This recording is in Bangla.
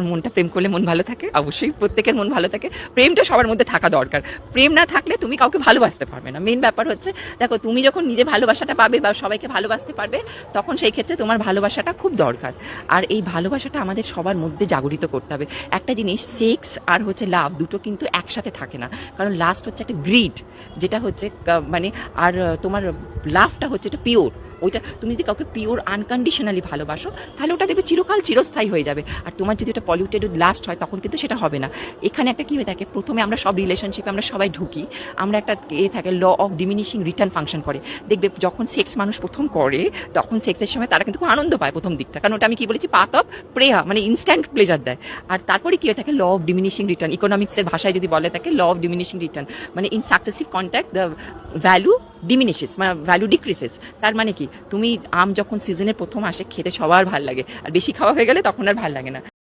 মনটা প্রেম করলে মন ভালো থাকে, অবশ্যই প্রত্যেকের মন ভালো থাকে। প্রেমটা সবার মধ্যে থাকা দরকার। প্রেম না থাকলে তুমি কাউকে ভালোবাসতে পারবে না। মেন ব্যাপার হচ্ছে, দেখো তুমি যখন নিজে ভালোবাসাটা পাবে বা সবাইকে ভালোবাসতে পারবে, তখন সেই ক্ষেত্রে তোমার ভালোবাসাটা খুব দরকার। আর এই ভালোবাসাটা আমাদের সবার মধ্যে জাগরিত করতে হবে। একটা জিনিস, সেক্স আর হচ্ছে লাভ দুটো কিন্তু একসাথে থাকে না। কারণ লাস্ট হচ্ছে একটা গ্রিড, যেটা হচ্ছে মানে, আর তোমার লাভটা হচ্ছে এটা পিওর। ওইটা তুমি যদি কাউকে পিওর আনকন্ডিশনালি ভালোবাসো, তাহলে ওটা দেখবে চিরকাল চিরস্থায়ী হয়ে যাবে। আর তোমার যদি এটা পলিউটেড লাস্ট হয়, তখন কিন্তু সেটা হবে না। এখানে একটা কি হয়ে থাকে, প্রথমে আমরা সব রিলেশনশিপে আমরা সবাই ঢুকি, আমরা একটা থাকে law of diminishing return function করে। দেখবে যখন সেক্স মানুষ প্রথম করে, তখন সেক্সের সময় তারা কিন্তু খুব আনন্দ পায় প্রথম দিকটা, কারণ ওটা আমি কি বলেছি, পাথ অফ প্রেয়া, মানে ইনস্ট্যান্ট প্লেজার দেয়। আর তারপরে কি হয়ে থাকে, ল অফ ডিমিনিশিং রিটার্ন, ইকোনমিক্সের ভাষায় যদি বলে থাকে, ল অফ ডিমিনিশিং রিটার্ন, মানে in successive contact the value diminishes, মানে ভ্যালু ডিক্রিসেস। তার মানে কি, তুমি আম যখন সিজনের প্রথম আসে, খেতে সবার ভাল লাগে, আর বেশি খাওয়া হয়ে গেলে তখন আর ভাল লাগে না।